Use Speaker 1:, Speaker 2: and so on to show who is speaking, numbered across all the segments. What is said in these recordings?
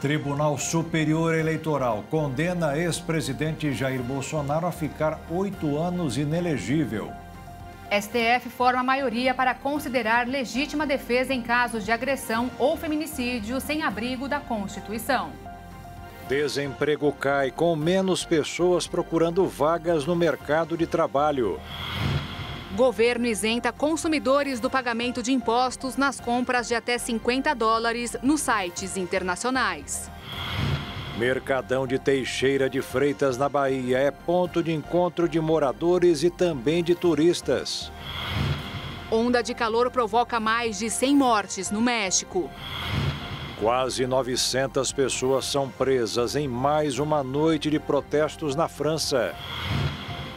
Speaker 1: Tribunal Superior Eleitoral condena ex-presidente Jair Bolsonaro a ficar 8 anos inelegível.
Speaker 2: STF forma maioria para considerar legítima defesa em casos de agressão ou feminicídio sem abrigo da Constituição.
Speaker 1: Desemprego cai com menos pessoas procurando vagas no mercado de trabalho.
Speaker 2: Governo isenta consumidores do pagamento de impostos nas compras de até $50 nos sites internacionais.
Speaker 1: Mercadão de Teixeira de Freitas, na Bahia, é ponto de encontro de moradores e também de turistas.
Speaker 2: Onda de calor provoca mais de 100 mortes no México.
Speaker 1: Quase 900 pessoas são presas em mais uma noite de protestos na França.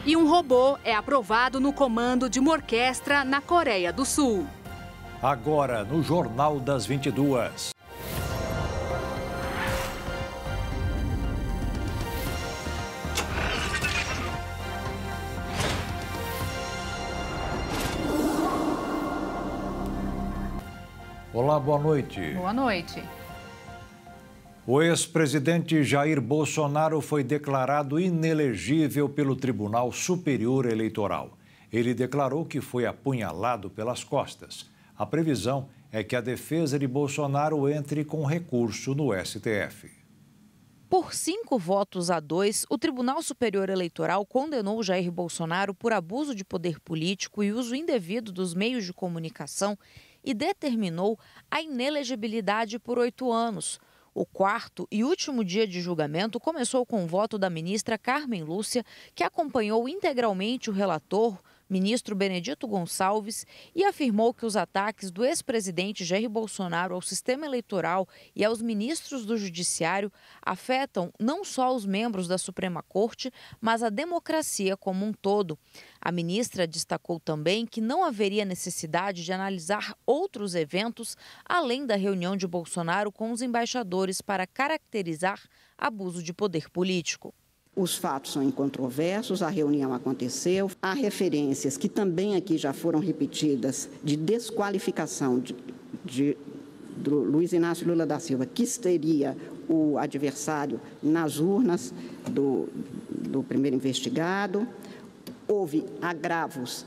Speaker 2: E um robô é aprovado no comando de uma orquestra na Coreia do Sul.
Speaker 1: Agora, no Jornal das 22. Olá, boa noite.
Speaker 2: Boa noite.
Speaker 1: O ex-presidente Jair Bolsonaro foi declarado inelegível pelo Tribunal Superior Eleitoral. Ele declarou que foi apunhalado pelas costas. A previsão é que a defesa de Bolsonaro entre com recurso no STF.
Speaker 3: Por 5 votos a 2, o Tribunal Superior Eleitoral condenou Jair Bolsonaro por abuso de poder político e uso indevido dos meios de comunicação e determinou a inelegibilidade por 8 anos. O quarto e último dia de julgamento começou com o voto da ministra Carmen Lúcia, que acompanhou integralmente o relator, ministro Benedito Gonçalves, e afirmou que os ataques do ex-presidente Jair Bolsonaro ao sistema eleitoral e aos ministros do Judiciário afetam não só os membros da Suprema Corte, mas a democracia como um todo. A ministra destacou também que não haveria necessidade de analisar outros eventos além da reunião de Bolsonaro com os embaixadores para caracterizar abuso de poder político.
Speaker 4: Os fatos são incontroversos, a reunião aconteceu. Há referências que também aqui já foram repetidas de desqualificação do Luiz Inácio Lula da Silva, que seria o adversário nas urnas do primeiro investigado. Houve agravos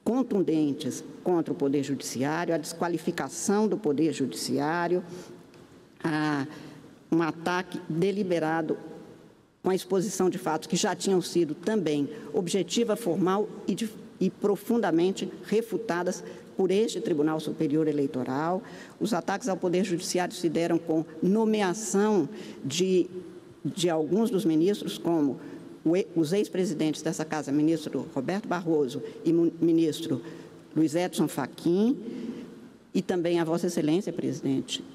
Speaker 4: contundentes contra o Poder Judiciário, a desqualificação do Poder Judiciário, um ataque deliberado com a exposição de fatos que já tinham sido também objetiva, formal e profundamente refutadas por este Tribunal Superior Eleitoral. Os ataques ao Poder Judiciário se deram com nomeação de alguns dos ministros, como os ex-presidentes dessa Casa, ministro Roberto Barroso e ministro Luiz Edson Fachin, e também a Vossa Excelência, presidente,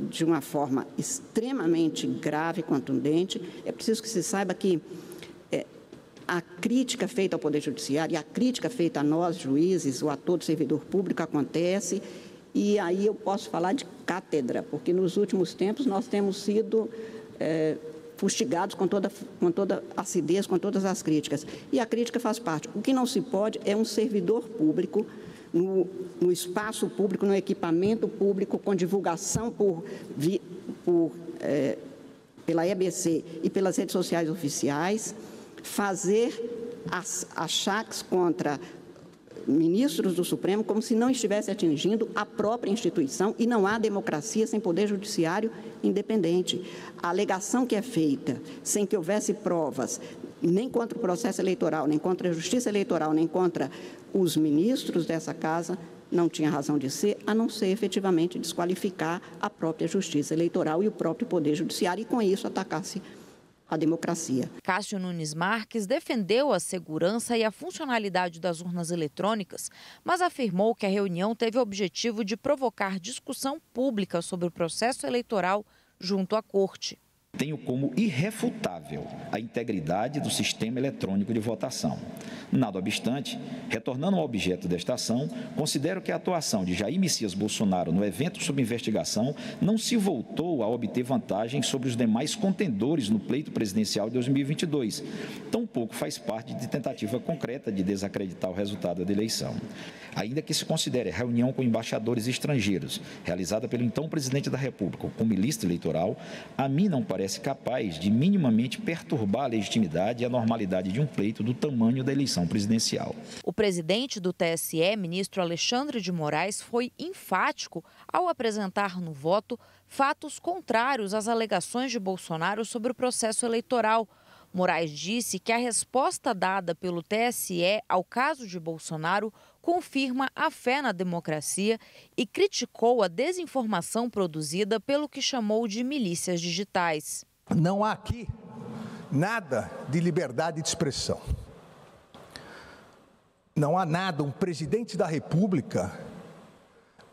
Speaker 4: de uma forma extremamente grave e contundente. É preciso que se saiba que a crítica feita ao Poder Judiciário e a crítica feita a nós, juízes, ou a todo servidor público, acontece, e aí eu posso falar de cátedra, porque nos últimos tempos nós temos sido fustigados com toda acidez, com todas as críticas. E a crítica faz parte. O que não se pode é um servidor público no espaço público, no equipamento público, com divulgação pela EBC e pelas redes sociais oficiais, fazer achaques contra ministros do Supremo como se não estivesse atingindo a própria instituição, e não há democracia sem Poder Judiciário independente. A alegação que é feita sem que houvesse provas, nem contra o processo eleitoral, nem contra a Justiça Eleitoral, nem contra os ministros dessa Casa, não tinha razão de ser, a não ser efetivamente desqualificar a própria Justiça Eleitoral e o próprio Poder Judiciário, e com isso atacar-se a democracia.
Speaker 3: Cássio Nunes Marques defendeu a segurança e a funcionalidade das urnas eletrônicas, mas afirmou que a reunião teve o objetivo de provocar discussão pública sobre o processo eleitoral junto à Corte.
Speaker 5: Tenho como irrefutável a integridade do sistema eletrônico de votação. Nada obstante, retornando ao objeto desta ação, considero que a atuação de Jair Messias Bolsonaro no evento sob investigação não se voltou a obter vantagem sobre os demais contendores no pleito presidencial de 2022. Tampouco faz parte de tentativa concreta de desacreditar o resultado da eleição. Ainda que se considere a reunião com embaixadores estrangeiros, realizada pelo então presidente da República como ilícito eleitoral, a mim não parece capaz de minimamente perturbar a legitimidade e a normalidade de um pleito do tamanho da eleição presidencial.
Speaker 3: O presidente do TSE, ministro Alexandre de Moraes, foi enfático ao apresentar no voto fatos contrários às alegações de Bolsonaro sobre o processo eleitoral. Moraes disse que a resposta dada pelo TSE ao caso de Bolsonaro confirma a fé na democracia e criticou a desinformação produzida pelo que chamou de milícias digitais.
Speaker 6: Não há aqui nada de liberdade de expressão. Não há nada, um presidente da República,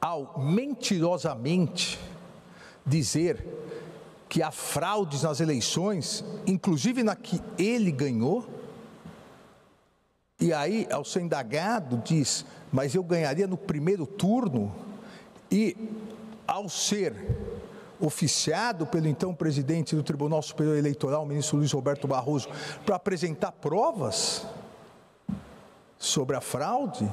Speaker 6: ao mentirosamente dizer que há fraudes nas eleições, inclusive na que ele ganhou, e aí, ao ser indagado, diz, mas eu ganharia no primeiro turno, e ao ser oficiado pelo então presidente do Tribunal Superior Eleitoral, o ministro Luiz Roberto Barroso, para apresentar provas sobre a fraude,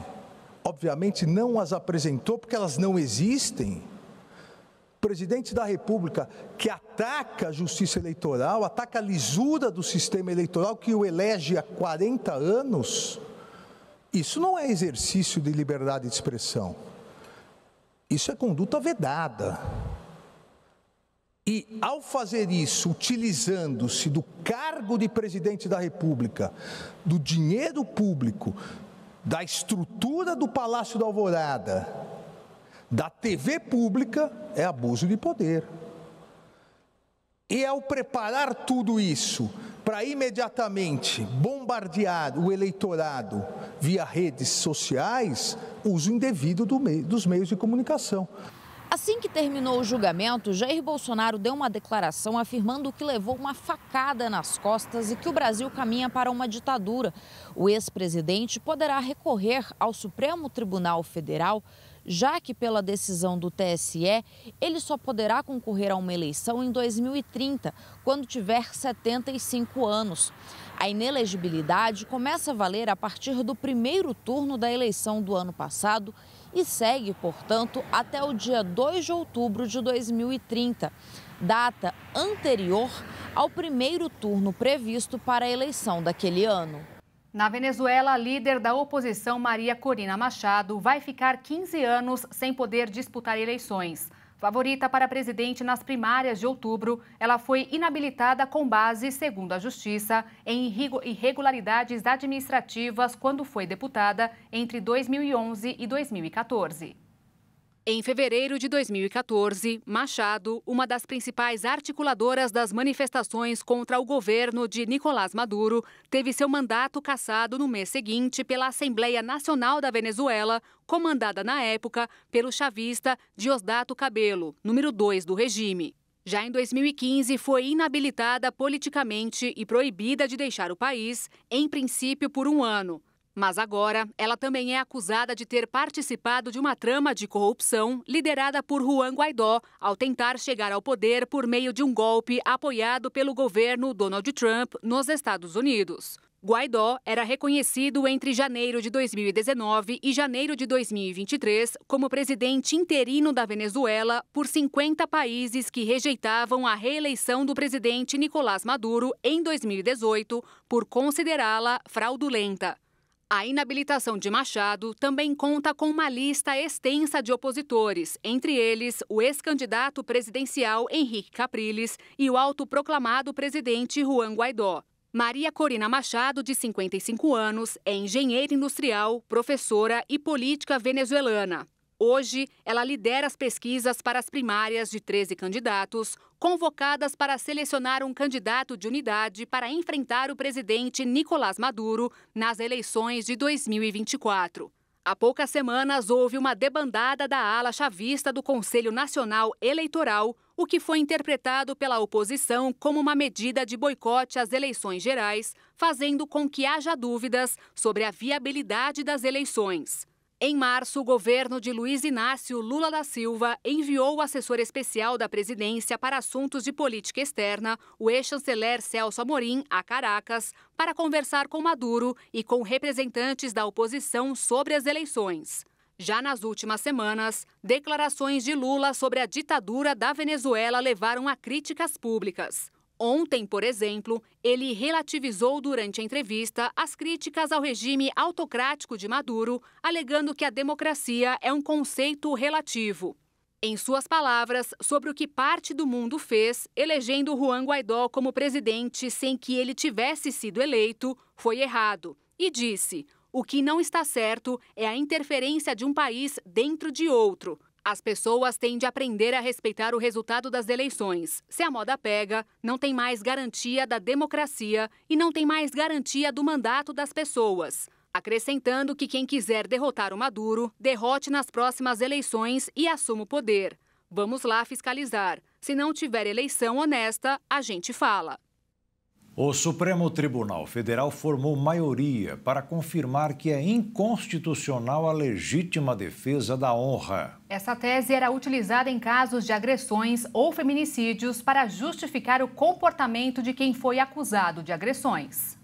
Speaker 6: obviamente não as apresentou porque elas não existem. Presidente da República que ataca a justiça eleitoral, ataca a lisura do sistema eleitoral que o elege há 40 anos, isso não é exercício de liberdade de expressão. Isso é conduta vedada. E, ao fazer isso, utilizando-se do cargo de presidente da República, do dinheiro público, da estrutura do Palácio da Alvorada, da TV pública, é abuso de poder. E ao preparar tudo isso para imediatamente bombardear o eleitorado via redes sociais, uso indevido dos meios de comunicação.
Speaker 3: Assim que terminou o julgamento, Jair Bolsonaro deu uma declaração afirmando que levou uma facada nas costas e que o Brasil caminha para uma ditadura. O ex-presidente poderá recorrer ao Supremo Tribunal Federal, já que pela decisão do TSE, ele só poderá concorrer a uma eleição em 2030, quando tiver 75 anos. A inelegibilidade começa a valer a partir do primeiro turno da eleição do ano passado e segue, portanto, até o dia 2 de outubro de 2030, data anterior ao primeiro turno previsto para a eleição daquele ano.
Speaker 2: Na Venezuela, a líder da oposição, Maria Corina Machado, vai ficar 15 anos sem poder disputar eleições. Favorita para presidente nas primárias de outubro, ela foi inabilitada com base, segundo a Justiça, em irregularidades administrativas quando foi deputada entre 2011 e 2014. Em fevereiro de 2014, Machado, uma das principais articuladoras das manifestações contra o governo de Nicolás Maduro, teve seu mandato cassado no mês seguinte pela Assembleia Nacional da Venezuela, comandada na época pelo chavista Diosdado Cabello, número 2 do regime. Já em 2015, foi inabilitada politicamente e proibida de deixar o país, em princípio por 1 ano. Mas agora, ela também é acusada de ter participado de uma trama de corrupção liderada por Juan Guaidó ao tentar chegar ao poder por meio de um golpe apoiado pelo governo Donald Trump nos Estados Unidos. Guaidó era reconhecido entre janeiro de 2019 e janeiro de 2023 como presidente interino da Venezuela por 50 países que rejeitavam a reeleição do presidente Nicolás Maduro em 2018 por considerá-la fraudulenta. A inabilitação de Machado também conta com uma lista extensa de opositores, entre eles o ex-candidato presidencial Henrique Capriles e o autoproclamado presidente Juan Guaidó. Maria Corina Machado, de 55 anos, é engenheira industrial, professora e política venezuelana. Hoje, ela lidera as pesquisas para as primárias de 13 candidatos, convocadas para selecionar um candidato de unidade para enfrentar o presidente Nicolás Maduro nas eleições de 2024. Há poucas semanas, houve uma debandada da ala chavista do Conselho Nacional Eleitoral, o que foi interpretado pela oposição como uma medida de boicote às eleições gerais, fazendo com que haja dúvidas sobre a viabilidade das eleições. Em março, o governo de Luiz Inácio Lula da Silva enviou o assessor especial da presidência para assuntos de política externa, o ex-chanceler Celso Amorim, a Caracas, para conversar com Maduro e com representantes da oposição sobre as eleições. Já nas últimas semanas, declarações de Lula sobre a ditadura da Venezuela levaram a críticas públicas. Ontem, por exemplo, ele relativizou durante a entrevista as críticas ao regime autocrático de Maduro, alegando que a democracia é um conceito relativo. Em suas palavras, sobre o que parte do mundo fez, elegendo Juan Guaidó como presidente sem que ele tivesse sido eleito, foi errado. E disse: o que não está certo é a interferência de um país dentro de outro. As pessoas têm de aprender a respeitar o resultado das eleições. Se a moda pega, não tem mais garantia da democracia e não tem mais garantia do mandato das pessoas. Acrescentando que quem quiser derrotar o Maduro, derrote nas próximas eleições e assuma o poder. Vamos lá fiscalizar. Se não tiver eleição honesta, a gente fala.
Speaker 1: O Supremo Tribunal Federal formou maioria para confirmar que é inconstitucional a legítima defesa da honra.
Speaker 2: Essa tese era utilizada em casos de agressões ou feminicídios para justificar o comportamento de quem foi acusado de agressões.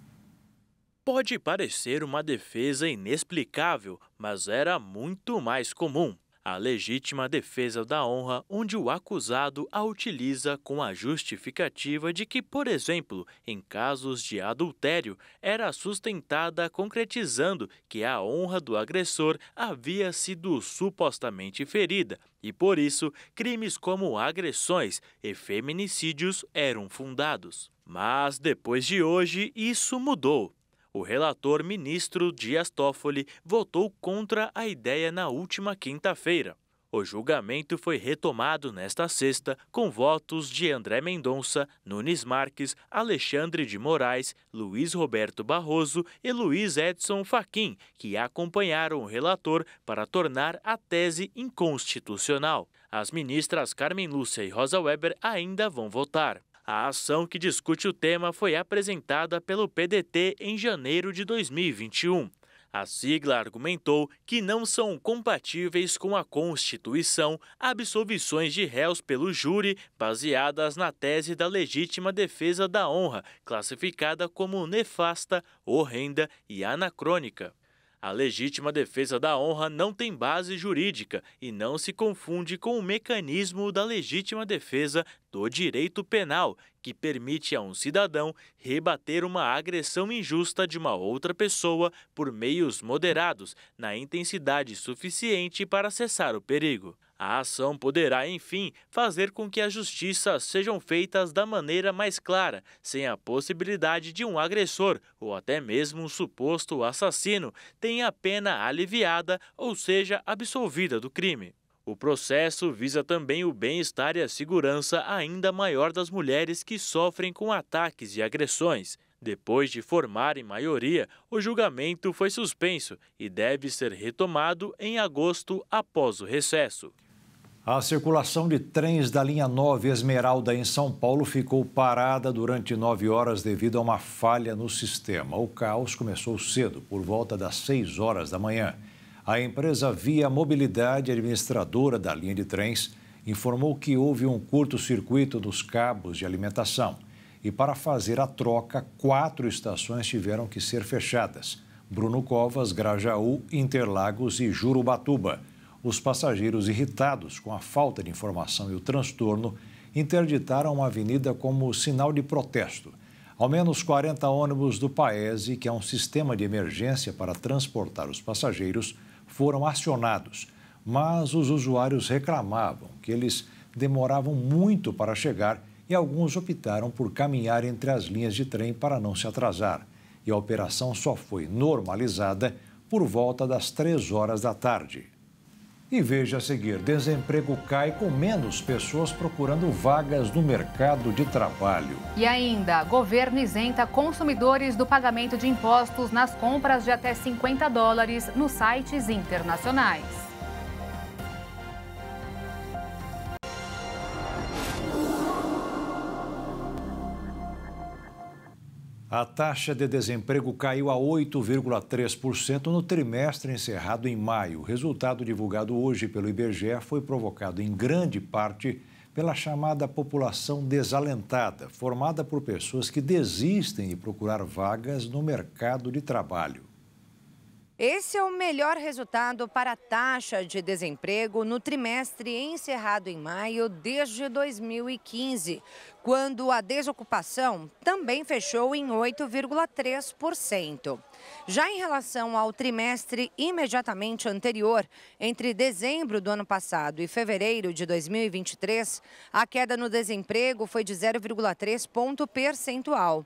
Speaker 7: Pode parecer uma defesa inexplicável, mas era muito mais comum. A legítima defesa da honra, onde o acusado a utiliza com a justificativa de que, por exemplo, em casos de adultério, era sustentada concretizando que a honra do agressor havia sido supostamente ferida e, por isso, crimes como agressões e feminicídios eram fundados. Mas, depois de hoje, isso mudou. O relator ministro Dias Toffoli votou contra a ideia na última quinta-feira. O julgamento foi retomado nesta sexta com votos de André Mendonça, Nunes Marques, Alexandre de Moraes, Luiz Roberto Barroso e Luiz Edson Fachin, que acompanharam o relator para tornar a tese inconstitucional. As ministras Carmen Lúcia e Rosa Weber ainda vão votar. A ação que discute o tema foi apresentada pelo PDT em janeiro de 2021. A sigla argumentou que não são compatíveis com a Constituição absolvições de réus pelo júri baseadas na tese da legítima defesa da honra, classificada como nefasta, horrenda e anacrônica. A legítima defesa da honra não tem base jurídica e não se confunde com o mecanismo da legítima defesa do direito penal, que permite a um cidadão rebater uma agressão injusta de uma outra pessoa por meios moderados, na intensidade suficiente para cessar o perigo. A ação poderá, enfim, fazer com que a justiça sejam feitas da maneira mais clara, sem a possibilidade de um agressor ou até mesmo um suposto assassino tenha a pena aliviada ou seja absolvida do crime. O processo visa também o bem-estar e a segurança ainda maior das mulheres que sofrem com ataques e agressões. Depois de formar em maioria, o julgamento foi suspenso e deve ser retomado em agosto após o recesso.
Speaker 1: A circulação de trens da linha 9 Esmeralda em São Paulo ficou parada durante 9 horas devido a uma falha no sistema. O caos começou cedo, por volta das 6 horas da manhã. A empresa Via Mobilidade, administradora da linha de trens, informou que houve um curto-circuito nos cabos de alimentação. E para fazer a troca, 4 estações tiveram que ser fechadas: Bruno Covas, Grajaú, Interlagos e Jurubatuba. Os passageiros, irritados com a falta de informação e o transtorno, interditaram a avenida como sinal de protesto. Ao menos 40 ônibus do Paese, que é um sistema de emergência para transportar os passageiros, foram acionados. Mas os usuários reclamavam que eles demoravam muito para chegar e alguns optaram por caminhar entre as linhas de trem para não se atrasar. E a operação só foi normalizada por volta das 3 horas da tarde. E veja a seguir: desemprego cai com menos pessoas procurando vagas no mercado de trabalho.
Speaker 2: E ainda, governo isenta consumidores do pagamento de impostos nas compras de até $50 nos sites internacionais.
Speaker 1: A taxa de desemprego caiu a 8,3% no trimestre encerrado em maio. O resultado divulgado hoje pelo IBGE foi provocado em grande parte pela chamada população desalentada, formada por pessoas que desistem de procurar vagas no mercado de trabalho.
Speaker 8: Esse é o melhor resultado para a taxa de desemprego no trimestre encerrado em maio desde 2015, quando a desocupação também fechou em 8,3%. Já em relação ao trimestre imediatamente anterior, entre dezembro do ano passado e fevereiro de 2023, a queda no desemprego foi de 0,3 ponto percentual.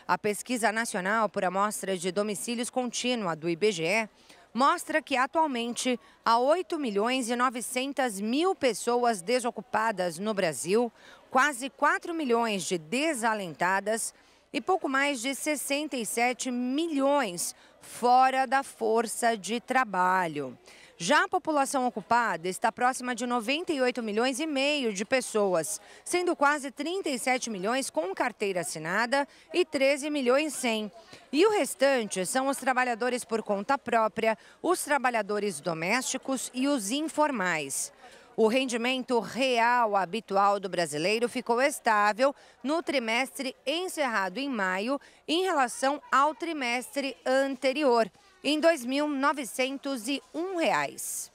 Speaker 8: A Pesquisa Nacional por Amostra de Domicílios Contínua do IBGE mostra que atualmente há 8.900.000 pessoas desocupadas no Brasil, quase 4 milhões de desalentadas e pouco mais de 67 milhões fora da força de trabalho. Já a população ocupada está próxima de 98 milhões e meio de pessoas, sendo quase 37 milhões com carteira assinada e 13 milhões sem. E o restante são os trabalhadores por conta própria, os trabalhadores domésticos e os informais. O rendimento real habitual do brasileiro ficou estável no trimestre encerrado em maio em relação ao trimestre anterior, em R$ 2.901.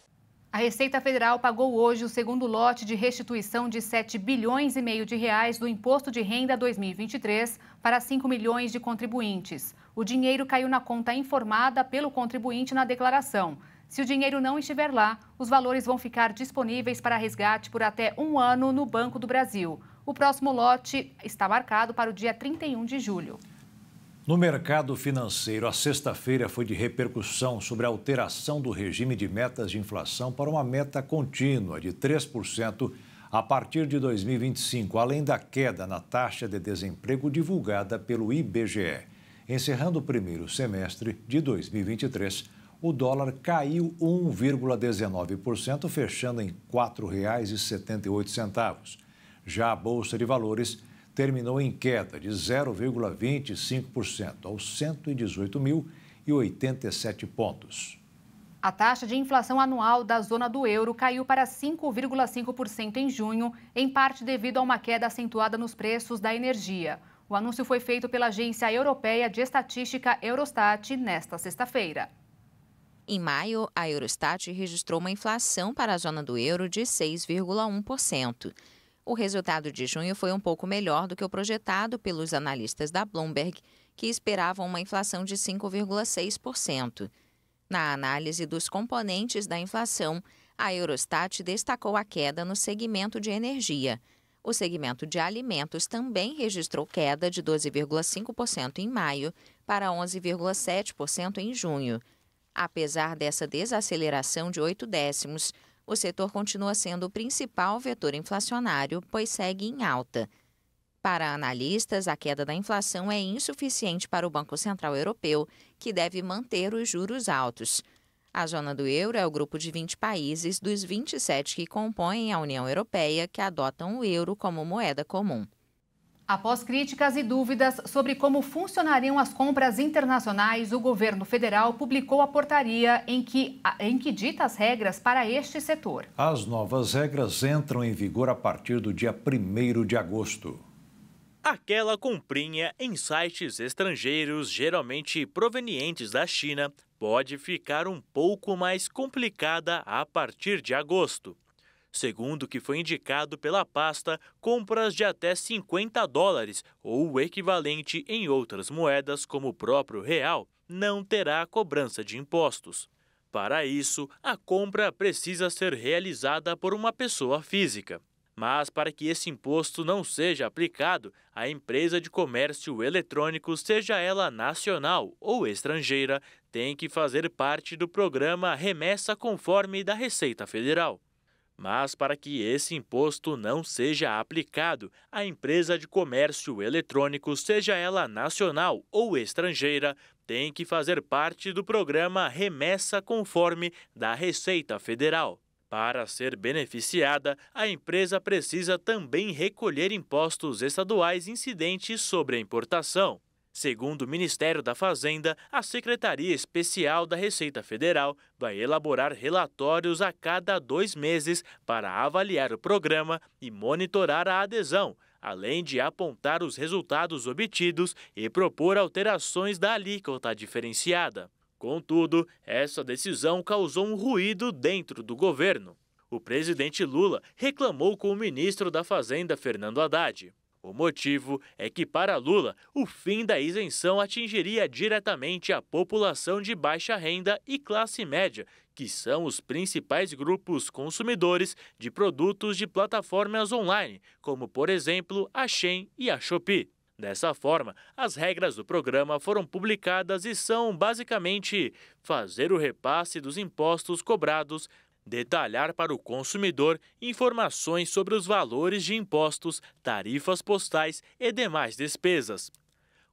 Speaker 2: A Receita Federal pagou hoje o segundo lote de restituição de 7 bilhões e meio de reais do Imposto de Renda 2023 para 5 milhões de contribuintes. O dinheiro caiu na conta informada pelo contribuinte na declaração. Se o dinheiro não estiver lá, os valores vão ficar disponíveis para resgate por até 1 ano no Banco do Brasil. O próximo lote está marcado para o dia 31 de julho.
Speaker 1: No mercado financeiro, a sexta-feira foi de repercussão sobre a alteração do regime de metas de inflação para uma meta contínua de 3% a partir de 2025, além da queda na taxa de desemprego divulgada pelo IBGE. Encerrando o primeiro semestre de 2023, o dólar caiu 1,19%, fechando em R$ 4,78. Já a Bolsa de Valores terminou em queda de 0,25% aos 118.087 pontos.
Speaker 2: A taxa de inflação anual da zona do euro caiu para 5,5% em junho, em parte devido a uma queda acentuada nos preços da energia. O anúncio foi feito pela Agência Europeia de Estatística Eurostat nesta sexta-feira.
Speaker 3: Em maio, a Eurostat registrou uma inflação para a zona do euro de 6,1%. O resultado de junho foi um pouco melhor do que o projetado pelos analistas da Bloomberg, que esperavam uma inflação de 5,6%. Na análise dos componentes da inflação, a Eurostat destacou a queda no segmento de energia. O segmento de alimentos também registrou queda de 12,5% em maio para 11,7% em junho. Apesar dessa desaceleração de 8 décimos, o setor continua sendo o principal vetor inflacionário, pois segue em alta. Para analistas, a queda da inflação é insuficiente para o Banco Central Europeu, que deve manter os juros altos. A zona do euro é o grupo de 20 países dos 27 que compõem a União Europeia que adotam o euro como moeda comum.
Speaker 2: Após críticas e dúvidas sobre como funcionariam as compras internacionais, o governo federal publicou a portaria em que dita as regras para este setor.
Speaker 1: As novas regras entram em vigor a partir do dia 1º de agosto.
Speaker 7: Aquela comprinha em sites estrangeiros, geralmente provenientes da China, pode ficar um pouco mais complicada a partir de agosto. Segundo o que foi indicado pela pasta, compras de até $50 ou o equivalente em outras moedas, como o próprio real, não terá cobrança de impostos. Para isso, a compra precisa ser realizada por uma pessoa física. Mas para que esse imposto não seja aplicado, a empresa de comércio eletrônico, seja ela nacional ou estrangeira, tem que fazer parte do programa Remessa Conforme da Receita Federal. Mas para que esse imposto não seja aplicado, a empresa de comércio eletrônico, seja ela nacional ou estrangeira, tem que fazer parte do programa Remessa Conforme da Receita Federal. Para ser beneficiada, a empresa precisa também recolher impostos estaduais incidentes sobre a importação. Segundo o Ministério da Fazenda, a Secretaria Especial da Receita Federal vai elaborar relatórios a cada 2 meses para avaliar o programa e monitorar a adesão, além de apontar os resultados obtidos e propor alterações da alíquota diferenciada. Contudo, essa decisão causou um ruído dentro do governo. O presidente Lula reclamou com o ministro da Fazenda, Fernando Haddad. O motivo é que, para Lula, o fim da isenção atingiria diretamente a população de baixa renda e classe média, que são os principais grupos consumidores de produtos de plataformas online, como, por exemplo, a Shein e a Shopee. Dessa forma, as regras do programa foram publicadas e são, basicamente, fazer o repasse dos impostos cobrados, detalhar para o consumidor informações sobre os valores de impostos, tarifas postais e demais despesas.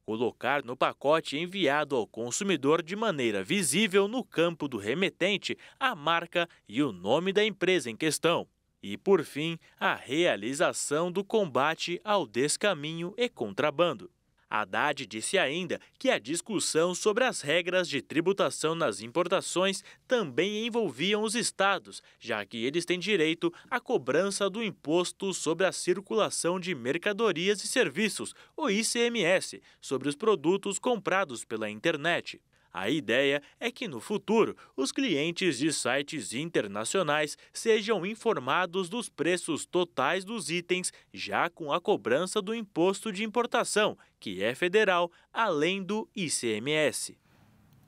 Speaker 7: Colocar no pacote enviado ao consumidor de maneira visível no campo do remetente a marca e o nome da empresa em questão. E, por fim, a realização do combate ao descaminho e contrabando. Haddad disse ainda que a discussão sobre as regras de tributação nas importações também envolviam os estados, já que eles têm direito à cobrança do Imposto sobre a Circulação de Mercadorias e Serviços, o ICMS, sobre os produtos comprados pela internet. A ideia é que, no futuro, os clientes de sites internacionais sejam informados dos preços totais dos itens, já com a cobrança do imposto de importação, que é federal, além do ICMS.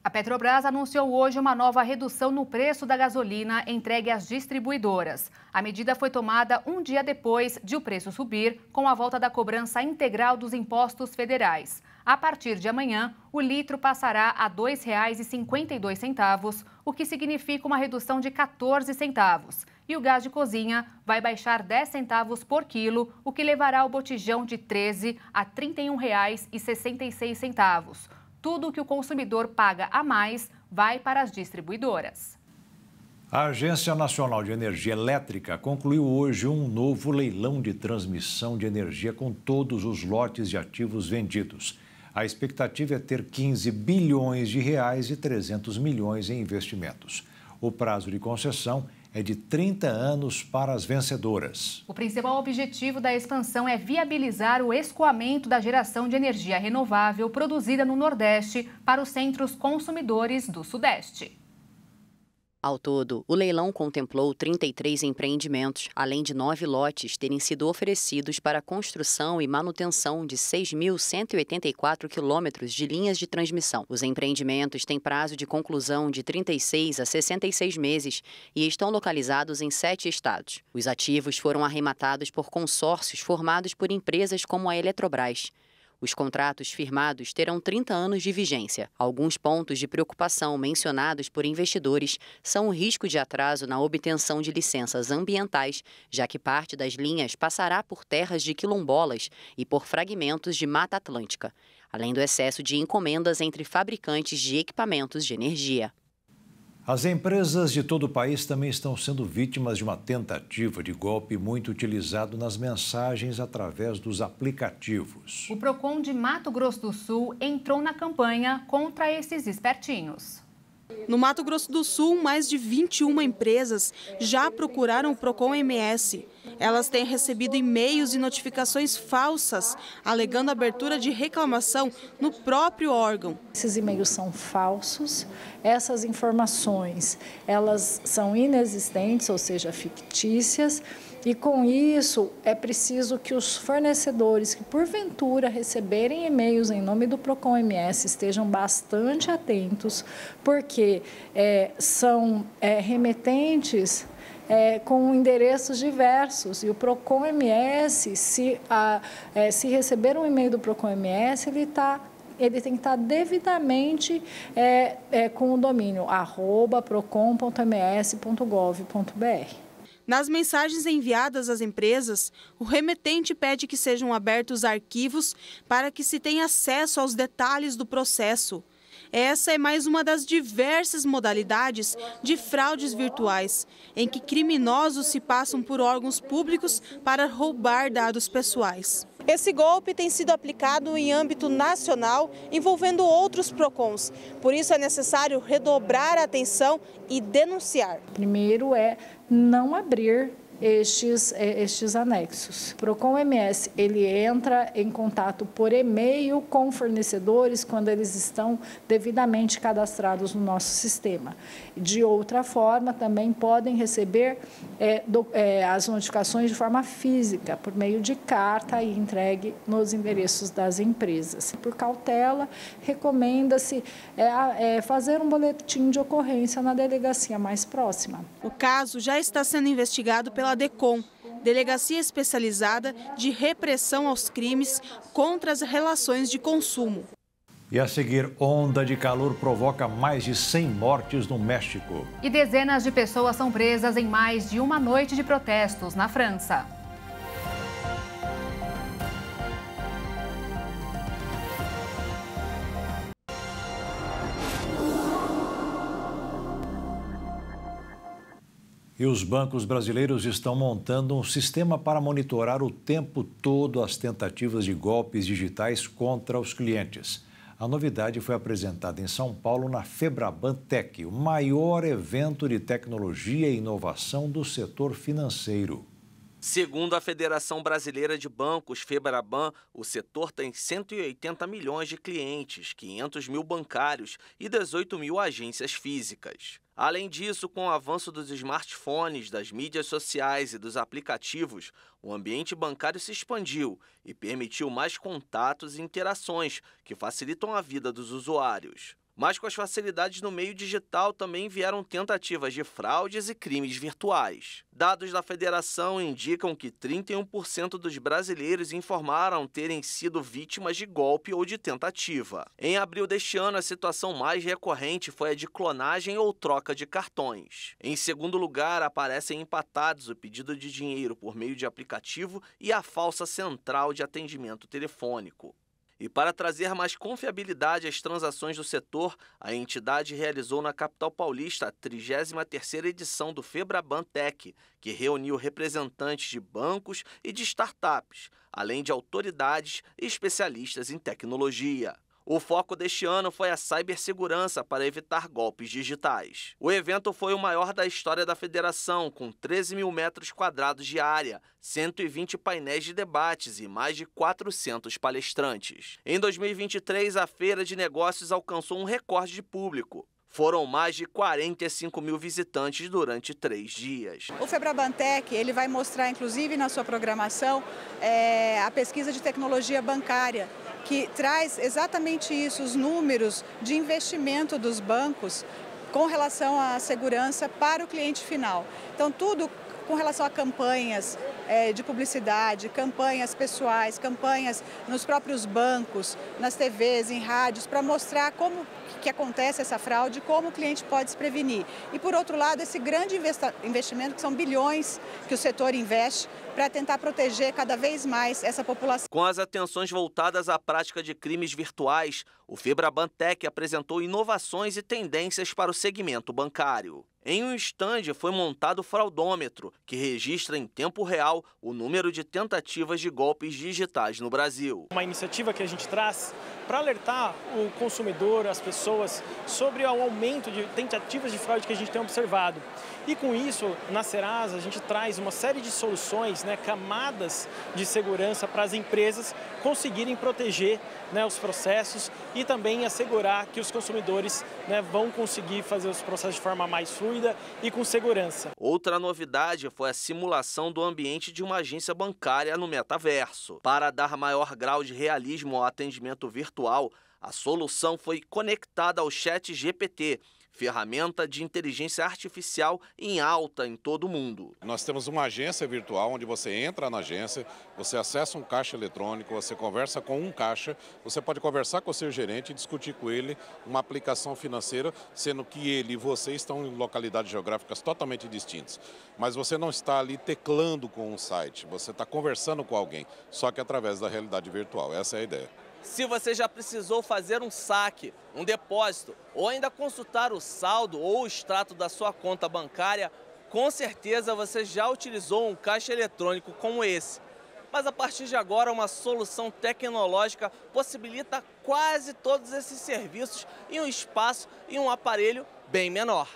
Speaker 2: A Petrobras anunciou hoje uma nova redução no preço da gasolina entregue às distribuidoras. A medida foi tomada um dia depois de o preço subir, com a volta da cobrança integral dos impostos federais. A partir de amanhã, o litro passará a R$ 2,52, o que significa uma redução de 14 centavos. E o gás de cozinha vai baixar 10 centavos por quilo, o que levará o botijão de R$ 13 a R$ 31,66. Tudo o que o consumidor paga a mais vai para as distribuidoras.
Speaker 1: A Agência Nacional de Energia Elétrica concluiu hoje um novo leilão de transmissão de energia com todos os lotes de ativos vendidos. A expectativa é ter 15 bilhões de reais e 300 milhões em investimentos. O prazo de concessão é de 30 anos para as vencedoras.
Speaker 2: O principal objetivo da expansão é viabilizar o escoamento da geração de energia renovável produzida no Nordeste para os centros consumidores do Sudeste.
Speaker 9: Ao todo, o leilão contemplou 33 empreendimentos, além de 9 lotes terem sido oferecidos para a construção e manutenção de 6.184 quilômetros de linhas de transmissão. Os empreendimentos têm prazo de conclusão de 36 a 66 meses e estão localizados em 7 estados. Os ativos foram arrematados por consórcios formados por empresas como a Eletrobras. Os contratos firmados terão 30 anos de vigência. Alguns pontos de preocupação mencionados por investidores são o risco de atraso na obtenção de licenças ambientais, já que parte das linhas passará por terras de quilombolas e por fragmentos de Mata Atlântica, além do excesso de encomendas entre fabricantes de equipamentos de energia.
Speaker 1: As empresas de todo o país também estão sendo vítimas de uma tentativa de golpe muito utilizado nas mensagens através dos aplicativos.
Speaker 2: O Procon de Mato Grosso do Sul entrou na campanha contra esses espertinhos.
Speaker 10: No Mato Grosso do Sul, mais de 21 empresas já procuraram o Procon MS. Elas têm recebido e-mails e notificações falsas, alegando abertura de reclamação no próprio órgão.
Speaker 11: Esses e-mails são falsos, essas informações elas são inexistentes, ou seja, fictícias. E com isso, é preciso que os fornecedores que porventura receberem e-mails em nome do Procon MS estejam bastante atentos, porque são remetentes com endereços diversos. E o Procon MS, se receber um e-mail do Procon MS, ele tem que estar devidamente com o domínio @procon.ms.gov.br.
Speaker 10: Nas mensagens enviadas às empresas, o remetente pede que sejam abertos arquivos para que se tenha acesso aos detalhes do processo. Essa é mais uma das diversas modalidades de fraudes virtuais, em que criminosos se passam por órgãos públicos para roubar dados pessoais. Esse golpe tem sido aplicado em âmbito nacional, envolvendo outros PROCONs. Por isso é necessário redobrar a atenção e denunciar.
Speaker 11: Primeiro é não abrir estes anexos. O PROCON MS, ele entra em contato por e-mail com fornecedores quando eles estão devidamente cadastrados no nosso sistema. De outra forma, também podem receber as notificações de forma física, por meio de carta e entregue nos endereços das empresas. Por cautela, recomenda-se fazer um boletim de ocorrência na delegacia mais próxima.
Speaker 10: O caso já está sendo investigado pela DECOM, Delegacia Especializada de Repressão aos Crimes contra as Relações de Consumo.
Speaker 1: E a seguir, onda de calor provoca mais de 100 mortes no México.
Speaker 2: E dezenas de pessoas são presas em mais de uma noite de protestos na França.
Speaker 1: E os bancos brasileiros estão montando um sistema para monitorar o tempo todo as tentativas de golpes digitais contra os clientes. A novidade foi apresentada em São Paulo na Febraban Tech, o maior evento de tecnologia e inovação do setor financeiro.
Speaker 12: Segundo a Federação Brasileira de Bancos, Febraban, o setor tem 180 milhões de clientes, 500 mil bancários e 18 mil agências físicas. Além disso, com o avanço dos smartphones, das mídias sociais e dos aplicativos, o ambiente bancário se expandiu e permitiu mais contatos e interações que facilitam a vida dos usuários. Mas com as facilidades no meio digital também vieram tentativas de fraudes e crimes virtuais. Dados da federação indicam que 31% dos brasileiros informaram terem sido vítimas de golpe ou de tentativa. Em abril deste ano, a situação mais recorrente foi a de clonagem ou troca de cartões. Em segundo lugar, aparecem empatados o pedido de dinheiro por meio de aplicativo e a falsa central de atendimento telefônico. E para trazer mais confiabilidade às transações do setor, a entidade realizou na capital paulista a 33ª edição do Febraban Tech, que reuniu representantes de bancos e de startups, além de autoridades e especialistas em tecnologia. O foco deste ano foi a cibersegurança para evitar golpes digitais. O evento foi o maior da história da federação, com 13 mil metros quadrados de área, 120 painéis de debates e mais de 400 palestrantes. Em 2023, a Feira de Negócios alcançou um recorde de público. Foram mais de 45 mil visitantes durante 3 dias.
Speaker 13: O Febraban Tech, ele vai mostrar, inclusive na sua programação, a pesquisa de tecnologia bancária, que traz exatamente isso, os números de investimento dos bancos com relação à segurança para o cliente final. Então, tudo com relação a campanhas de publicidade, campanhas pessoais, campanhas nos próprios bancos, nas TVs, em rádios, para mostrar como que acontece essa fraude, como o cliente pode se prevenir. E, por outro lado, esse grande investimento, que são bilhões que o setor investe, para tentar proteger cada vez mais essa população.
Speaker 12: Com as atenções voltadas à prática de crimes virtuais, o Febraban Tech apresentou inovações e tendências para o segmento bancário. Em um estande foi montado o fraudômetro, que registra em tempo real o número de tentativas de golpes digitais no Brasil.
Speaker 14: Uma iniciativa que a gente traz para alertar o consumidor, as pessoas, sobre o aumento de tentativas de fraude que a gente tem observado. E com isso, na Serasa, a gente traz uma série de soluções, camadas de segurança para as empresas conseguirem proteger os processos e também assegurar que os consumidores vão conseguir fazer os processos de forma mais fluida e com segurança.
Speaker 12: Outra novidade foi a simulação do ambiente de uma agência bancária no metaverso. Para dar maior grau de realismo ao atendimento virtual, a solução foi conectada ao ChatGPT, ferramenta de inteligência artificial em alta em todo o mundo.
Speaker 15: Nós temos uma agência virtual onde você entra na agência, você acessa um caixa eletrônico, você conversa com um caixa, você pode conversar com o seu gerente e discutir com ele uma aplicação financeira, sendo que ele e você estão em localidades geográficas totalmente distintas. Mas você não está ali teclando com um site, você está conversando com alguém, só que através da realidade virtual. Essa é a ideia.
Speaker 12: Se você já precisou fazer um saque, um depósito ou ainda consultar o saldo ou o extrato da sua conta bancária, com certeza você já utilizou um caixa eletrônico como esse. Mas a partir de agora, uma solução tecnológica possibilita quase todos esses serviços em um espaço e um aparelho bem menor.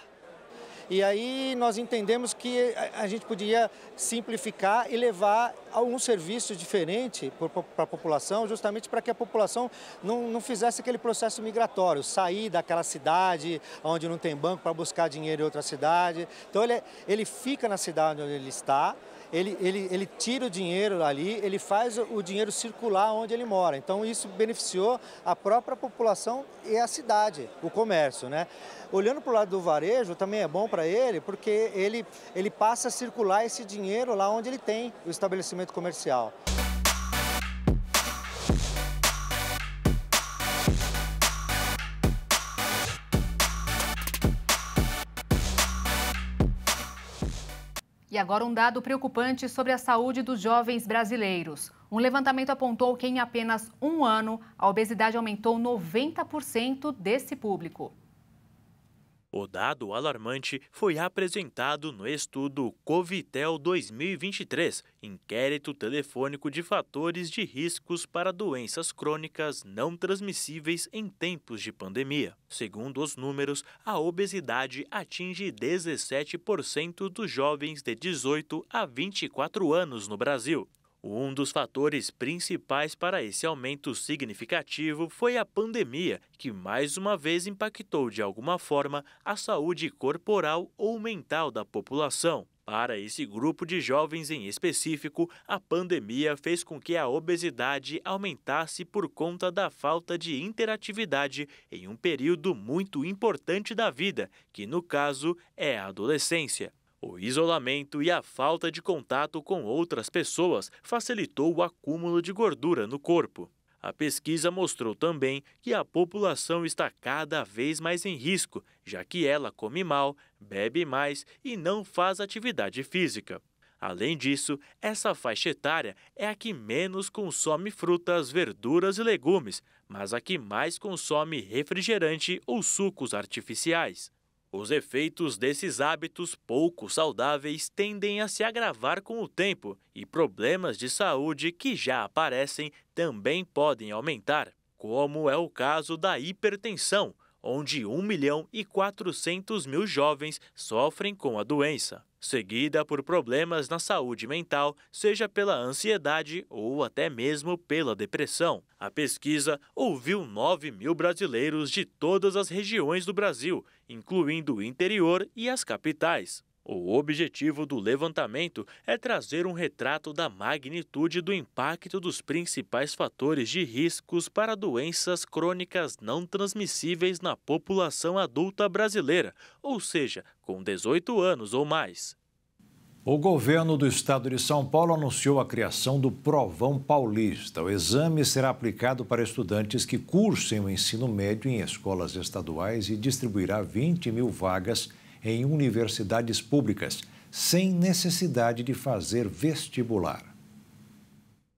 Speaker 16: E aí nós entendemos que a gente podia simplificar e levar algum serviço diferente para a população, justamente para que a população não fizesse aquele processo migratório, sair daquela cidade onde não tem banco para buscar dinheiro em outra cidade. Então ele fica na cidade onde ele está, ele tira o dinheiro ali, ele faz o dinheiro circular onde ele mora. Então isso beneficiou a própria população e a cidade, o comércio, né? Olhando para o lado do varejo, também é bom para ele, porque ele passa a circular esse dinheiro lá onde ele tem o estabelecimento comercial.
Speaker 2: E agora um dado preocupante sobre a saúde dos jovens brasileiros. Um levantamento apontou que em apenas um ano, a obesidade aumentou 90% desse público.
Speaker 7: O dado alarmante foi apresentado no estudo Covitel 2023, inquérito telefônico de fatores de riscos para doenças crônicas não transmissíveis em tempos de pandemia. Segundo os números, a obesidade atinge 17% dos jovens de 18 a 24 anos no Brasil. Um dos fatores principais para esse aumento significativo foi a pandemia, que mais uma vez impactou de alguma forma a saúde corporal ou mental da população. Para esse grupo de jovens em específico, a pandemia fez com que a obesidade aumentasse por conta da falta de interatividade em um período muito importante da vida, que no caso é a adolescência. O isolamento e a falta de contato com outras pessoas facilitou o acúmulo de gordura no corpo. A pesquisa mostrou também que a população está cada vez mais em risco, já que ela come mal, bebe mais e não faz atividade física. Além disso, essa faixa etária é a que menos consome frutas, verduras e legumes, mas a que mais consome refrigerante ou sucos artificiais. Os efeitos desses hábitos pouco saudáveis tendem a se agravar com o tempo e problemas de saúde que já aparecem também podem aumentar, como é o caso da hipertensão, onde 1.400.000 jovens sofrem com a doença, seguida por problemas na saúde mental, seja pela ansiedade ou até mesmo pela depressão. A pesquisa ouviu 9.000 brasileiros de todas as regiões do Brasil, incluindo o interior e as capitais. O objetivo do levantamento é trazer um retrato da magnitude do impacto dos principais fatores de riscos para doenças crônicas não transmissíveis na população adulta brasileira, ou seja, com 18 anos ou mais.
Speaker 1: O governo do estado de São Paulo anunciou a criação do Provão Paulista. O exame será aplicado para estudantes que cursem o ensino médio em escolas estaduais e distribuirá 20.000 vagas em universidades públicas, sem necessidade de fazer vestibular.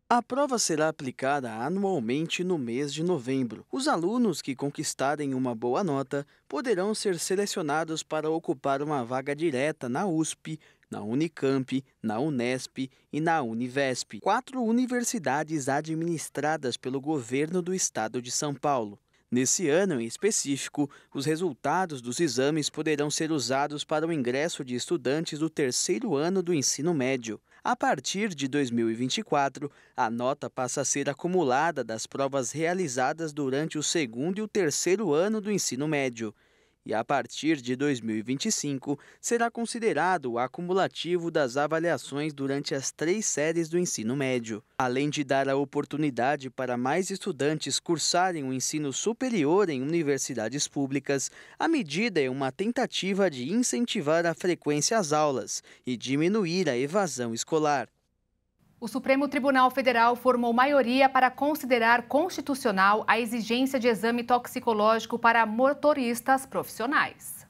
Speaker 17: A prova será aplicada anualmente no mês de novembro. Os alunos que conquistarem uma boa nota poderão ser selecionados para ocupar uma vaga direta na USP, na Unicamp, na Unesp e na Univesp, 4 universidades administradas pelo governo do estado de São Paulo. Nesse ano em específico, os resultados dos exames poderão ser usados para o ingresso de estudantes do 3º ano do ensino médio. A partir de 2024, a nota passa a ser acumulada das provas realizadas durante o 2º e o 3º ano do ensino médio. E a partir de 2025, será considerado o acumulativo das avaliações durante as 3 séries do ensino médio. Além de dar a oportunidade para mais estudantes cursarem o ensino superior em universidades públicas, a medida é uma tentativa de incentivar a frequência às aulas e diminuir a evasão escolar.
Speaker 2: O Supremo Tribunal Federal formou maioria para considerar constitucional a exigência de exame toxicológico para motoristas profissionais.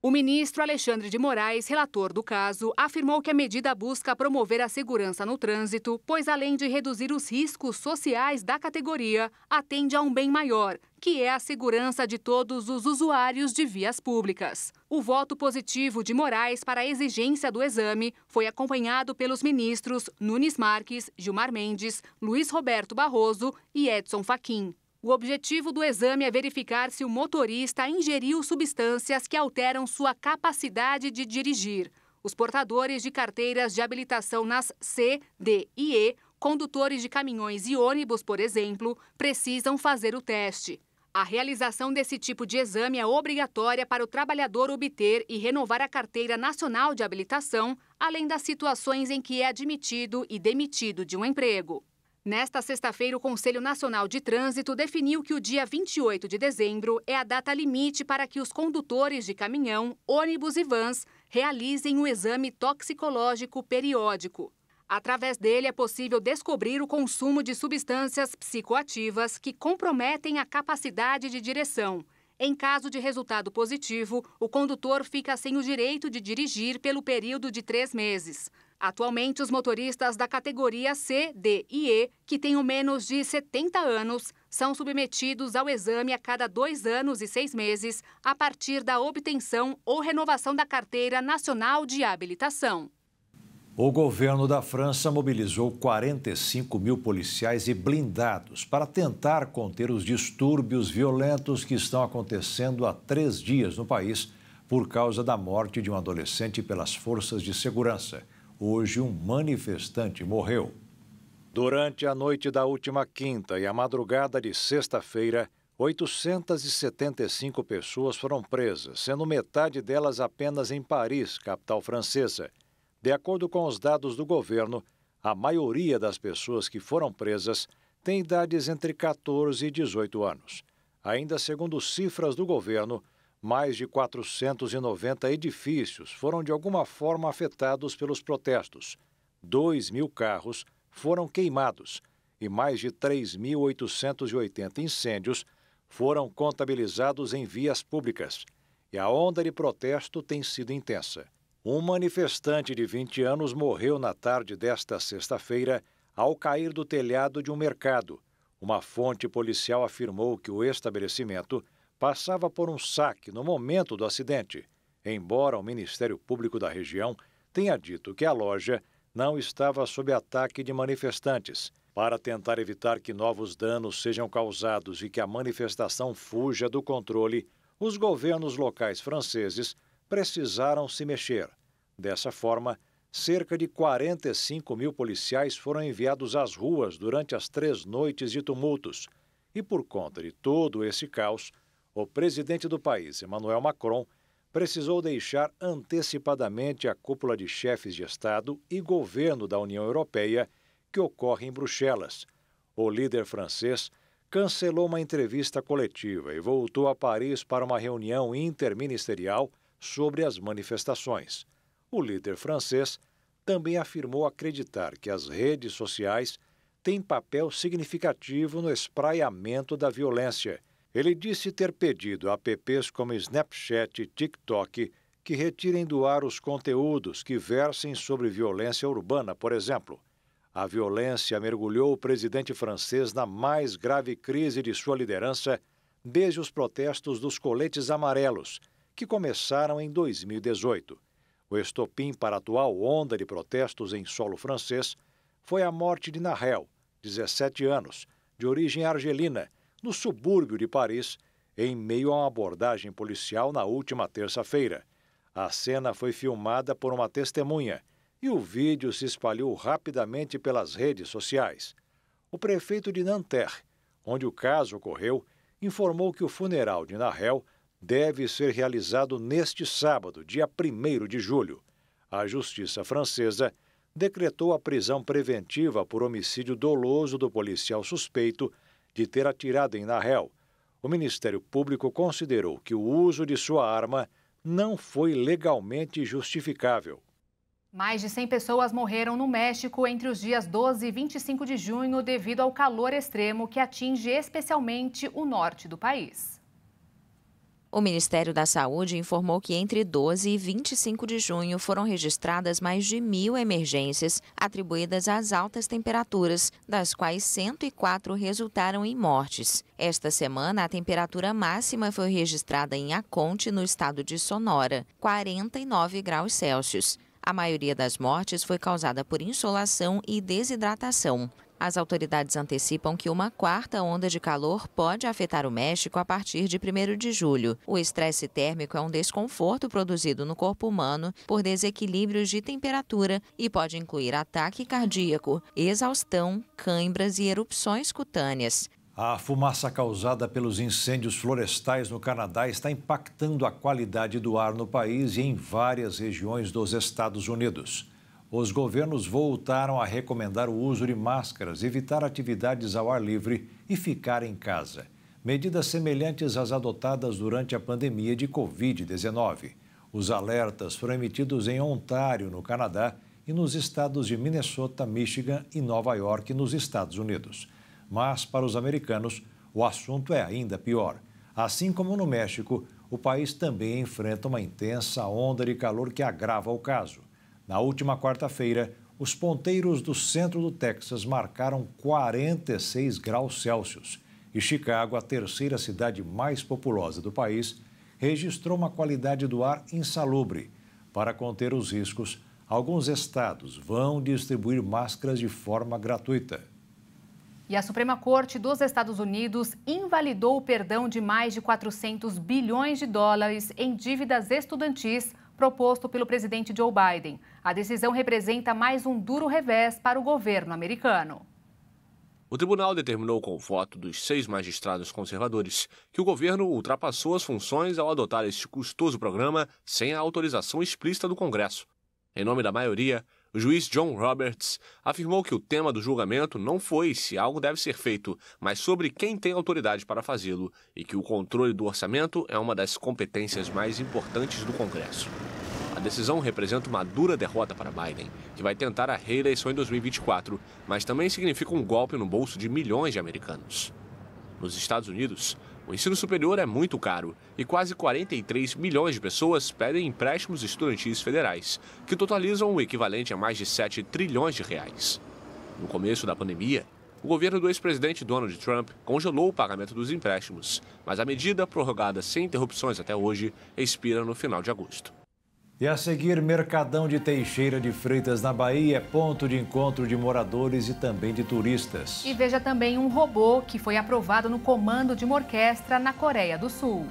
Speaker 2: O ministro Alexandre de Moraes, relator do caso, afirmou que a medida busca promover a segurança no trânsito, pois além de reduzir os riscos sociais da categoria, atende a um bem maior, que é a segurança de todos os usuários de vias públicas. O voto positivo de Moraes para a exigência do exame foi acompanhado pelos ministros Nunes Marques, Gilmar Mendes, Luiz Roberto Barroso e Edson Fachin. O objetivo do exame é verificar se o motorista ingeriu substâncias que alteram sua capacidade de dirigir. Os portadores de carteiras de habilitação nas C, D e E, condutores de caminhões e ônibus, por exemplo, precisam fazer o teste. A realização desse tipo de exame é obrigatória para o trabalhador obter e renovar a carteira nacional de habilitação, além das situações em que é admitido e demitido de um emprego. Nesta sexta-feira, o Conselho Nacional de Trânsito definiu que o dia 28 de dezembro é a data limite para que os condutores de caminhão, ônibus e vans realizem o exame toxicológico periódico. Através dele, é possível descobrir o consumo de substâncias psicoativas que comprometem a capacidade de direção. Em caso de resultado positivo, o condutor fica sem o direito de dirigir pelo período de 3 meses. Atualmente, os motoristas da categoria C, D e E, que tenham menos de 70 anos, são submetidos ao exame a cada 2 anos e 6 meses, a partir da obtenção ou renovação da Carteira Nacional de Habilitação.
Speaker 1: O governo da França mobilizou 45 mil policiais e blindados para tentar conter os distúrbios violentos que estão acontecendo há 3 dias no país por causa da morte de um adolescente pelas forças de segurança. Hoje, um manifestante morreu. Durante a noite da última quinta e a madrugada de sexta-feira, 875 pessoas foram presas, sendo metade delas apenas em Paris, capital francesa. De acordo com os dados do governo, a maioria das pessoas que foram presas tem idades entre 14 e 18 anos. Ainda segundo cifras do governo, mais de 490 edifícios foram de alguma forma afetados pelos protestos. 2.000 carros foram queimados e mais de 3.880 incêndios foram contabilizados em vias públicas. E a onda de protesto tem sido intensa. Um manifestante de 20 anos morreu na tarde desta sexta-feira ao cair do telhado de um mercado. Uma fonte policial afirmou que o estabelecimento passava por um saque no momento do acidente, embora o Ministério Público da região tenha dito que a loja não estava sob ataque de manifestantes. Para tentar evitar que novos danos sejam causados e que a manifestação fuja do controle, os governos locais franceses precisaram se mexer. Dessa forma, cerca de 45 mil policiais foram enviados às ruas durante as 3 noites de tumultos. E por conta de todo esse caos, o presidente do país, Emmanuel Macron, precisou deixar antecipadamente a cúpula de chefes de Estado e governo da União Europeia, que ocorre em Bruxelas. O líder francês cancelou uma entrevista coletiva e voltou a Paris para uma reunião interministerial sobre as manifestações. O líder francês também afirmou acreditar que as redes sociais têm papel significativo no espraiamento da violência. Ele disse ter pedido a apps como Snapchat e TikTok que retirem do ar os conteúdos que versem sobre violência urbana, por exemplo. A violência mergulhou o presidente francês na mais grave crise de sua liderança desde os protestos dos coletes amarelos, que começaram em 2018. O estopim para a atual onda de protestos em solo francês foi a morte de Nahel, 17 anos, de origem argelina, no subúrbio de Paris, em meio a uma abordagem policial na última terça-feira. A cena foi filmada por uma testemunha e o vídeo se espalhou rapidamente pelas redes sociais. O prefeito de Nanterre, onde o caso ocorreu, informou que o funeral de Nahel deve ser realizado neste sábado, dia 1º de julho. A justiça francesa decretou a prisão preventiva por homicídio doloso do policial suspeito de ter atirado em Nahel. O Ministério Público considerou que o uso de sua arma não foi legalmente justificável.
Speaker 2: Mais de 100 pessoas morreram no México entre os dias 12 e 25 de junho devido ao calor extremo que atinge especialmente o norte do país.
Speaker 3: O Ministério da Saúde informou que entre 12 e 25 de junho foram registradas mais de 1.000 emergências atribuídas às altas temperaturas, das quais 104 resultaram em mortes. Esta semana, a temperatura máxima foi registrada em Aconte, no estado de Sonora, 49 graus Celsius. A maioria das mortes foi causada por insolação e desidratação. As autoridades antecipam que uma quarta onda de calor pode afetar o México a partir de 1º de julho. O estresse térmico é um desconforto produzido no corpo humano por desequilíbrios de temperatura e pode incluir ataque cardíaco, exaustão, cãibras e erupções cutâneas.
Speaker 1: A fumaça causada pelos incêndios florestais no Canadá está impactando a qualidade do ar no país e em várias regiões dos Estados Unidos. Os governos voltaram a recomendar o uso de máscaras, evitar atividades ao ar livre e ficar em casa. Medidas semelhantes às adotadas durante a pandemia de Covid-19. Os alertas foram emitidos em Ontário, no Canadá, e nos estados de Minnesota, Michigan e Nova York, nos Estados Unidos. Mas, para os americanos, o assunto é ainda pior. Assim como no México, o país também enfrenta uma intensa onda de calor que agrava o caso. Na última quarta-feira, os ponteiros do centro do Texas marcaram 46 graus Celsius e Chicago, a terceira cidade mais populosa do país, registrou uma qualidade do ar insalubre. Para conter os riscos, alguns estados vão distribuir máscaras de forma gratuita.
Speaker 2: E a Suprema Corte dos Estados Unidos invalidou o perdão de mais de 400 bilhões de dólares em dívidas estudantis proposto pelo presidente Joe Biden. A decisão representa mais um duro revés para o governo americano.
Speaker 18: O tribunal determinou com o voto dos 6 magistrados conservadores que o governo ultrapassou as funções ao adotar este custoso programa sem a autorização explícita do Congresso. Em nome da maioria, o juiz John Roberts afirmou que o tema do julgamento não foi se algo deve ser feito, mas sobre quem tem autoridade para fazê-lo e que o controle do orçamento é uma das competências mais importantes do Congresso. A decisão representa uma dura derrota para Biden, que vai tentar a reeleição em 2024, mas também significa um golpe no bolso de milhões de americanos. Nos Estados Unidos, o ensino superior é muito caro e quase 43 milhões de pessoas pedem empréstimos estudantis federais, que totalizam o equivalente a mais de 7 trilhões de reais. No começo da pandemia, o governo do ex-presidente Donald Trump congelou o pagamento dos empréstimos, mas a medida, prorrogada sem interrupções até hoje, expira no final de agosto.
Speaker 1: E a seguir, Mercadão de Teixeira de Freitas, na Bahia, é ponto de encontro de moradores e também de turistas.
Speaker 2: E veja também um robô que foi aprovado no comando de uma orquestra na Coreia do Sul.